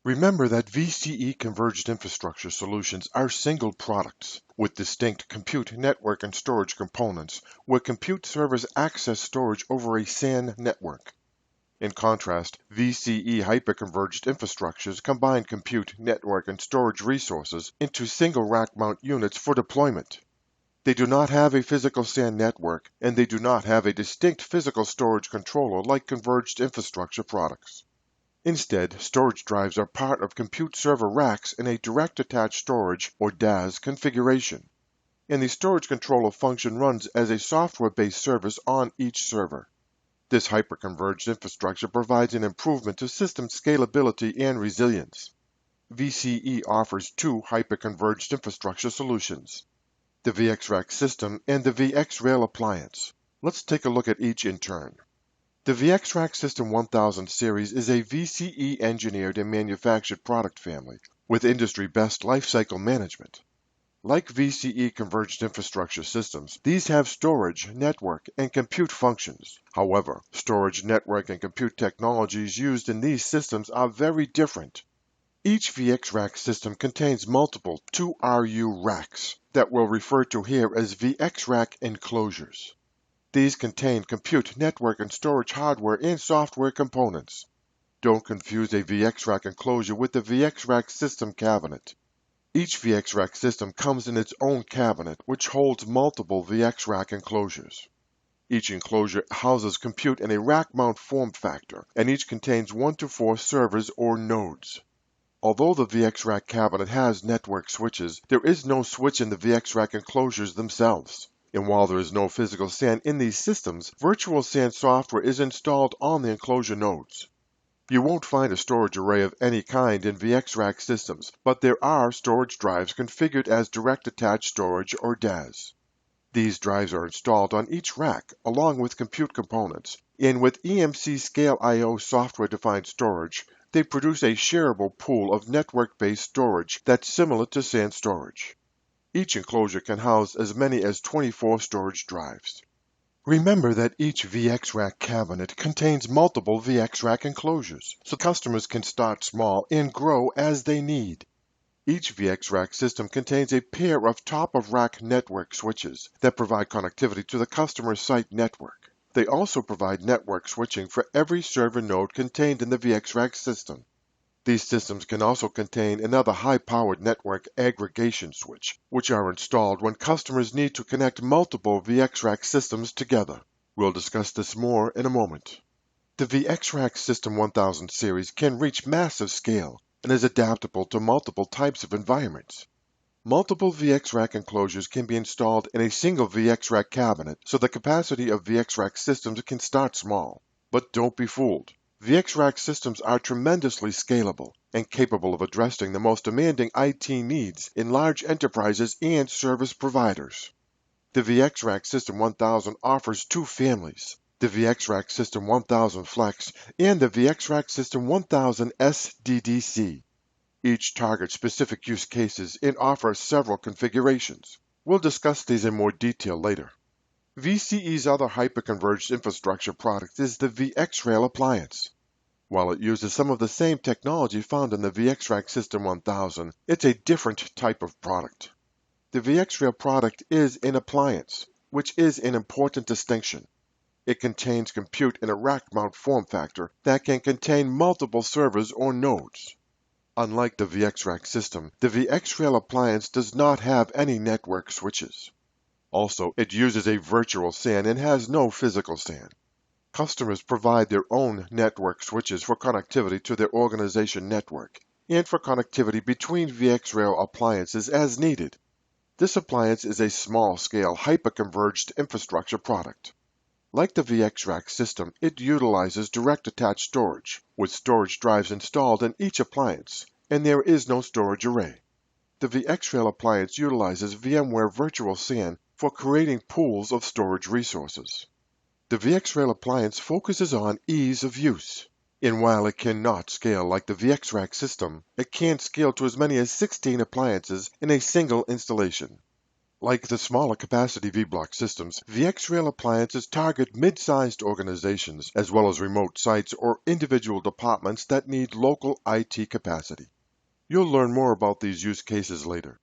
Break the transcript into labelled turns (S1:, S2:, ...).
S1: Remember that VCE converged infrastructure solutions are single products with distinct compute, network, and storage components, where compute servers access storage over a SAN network. In contrast, VCE hyper-converged infrastructures combine compute, network, and storage resources into single rack mount units for deployment. They do not have a physical SAN network, and they do not have a distinct physical storage controller like converged infrastructure products. Instead, storage drives are part of compute server racks in a direct attached storage or DAS configuration, and the storage controller function runs as a software-based service on each server. This hyper-converged infrastructure provides an improvement to system scalability and resilience. VCE offers two hyper-converged infrastructure solutions, the VxRack system and the VxRail appliance. Let's take a look at each in turn. The VxRack System 1000 series is a VCE engineered and manufactured product family with industry-best lifecycle management. Like VCE converged infrastructure systems, these have storage, network, and compute functions. However, storage, network, and compute technologies used in these systems are very different. Each VxRack system contains multiple 2RU racks that we'll refer to here as VxRack enclosures. These contain compute, network, and storage hardware and software components. Don't confuse a VxRack enclosure with the VxRack system cabinet. Each VxRack system comes in its own cabinet, which holds multiple VxRack enclosures. Each enclosure houses compute in a rack mount form factor, and each contains 1 to 4 servers or nodes. Although the VxRack cabinet has network switches, there is no switch in the VxRack enclosures themselves. And while there is no physical SAN in these systems, virtual SAN software is installed on the enclosure nodes. You won't find a storage array of any kind in VxRack systems, but there are storage drives configured as direct attached storage or DAS. These drives are installed on each rack along with compute components, and with EMC Scale I/O software-defined storage, they produce a shareable pool of network-based storage that's similar to SAN storage. Each enclosure can house as many as 24 storage drives. Remember that each VxRack cabinet contains multiple VxRack enclosures, so customers can start small and grow as they need. Each VxRack system contains a pair of top-of-rack network switches that provide connectivity to the customer's site network. They also provide network switching for every server node contained in the VxRack system. These systems can also contain another high-powered network aggregation switch, which are installed when customers need to connect multiple VxRack systems together. We'll discuss this more in a moment. The VxRack System 1000 series can reach massive scale and is adaptable to multiple types of environments. Multiple VxRack enclosures can be installed in a single VxRack cabinet, so the capacity of VxRack systems can start small. But don't be fooled. VxRack systems are tremendously scalable and capable of addressing the most demanding IT needs in large enterprises and service providers. The VxRack System 1000 offers two families, the VxRack System 1000 Flex and the VxRack System 1000 SDDC. Each targets specific use cases and offers several configurations. We'll discuss these in more detail later. VCE's other hyper-converged infrastructure product is the VxRail appliance. While it uses some of the same technology found in the VxRack System 1000, it's a different type of product. The VxRail product is an appliance, which is an important distinction. It contains compute in a rack mount form factor that can contain multiple servers or nodes. Unlike the VxRack system, the VxRail appliance does not have any network switches. Also, it uses a virtual SAN and has no physical SAN. Customers provide their own network switches for connectivity to their organization network and for connectivity between VxRail appliances as needed. This appliance is a small-scale hyper-converged infrastructure product. Like the VxRack system, it utilizes direct attached storage, with storage drives installed in each appliance, and there is no storage array. The VxRail appliance utilizes VMware Virtual SAN for creating pools of storage resources. The VxRail appliance focuses on ease of use, and while it cannot scale like the VxRack system, it can scale to as many as 16 appliances in a single installation. Like the smaller capacity vBlock systems, VxRail appliances target mid-sized organizations as well as remote sites or individual departments that need local IT capacity. You'll learn more about these use cases later.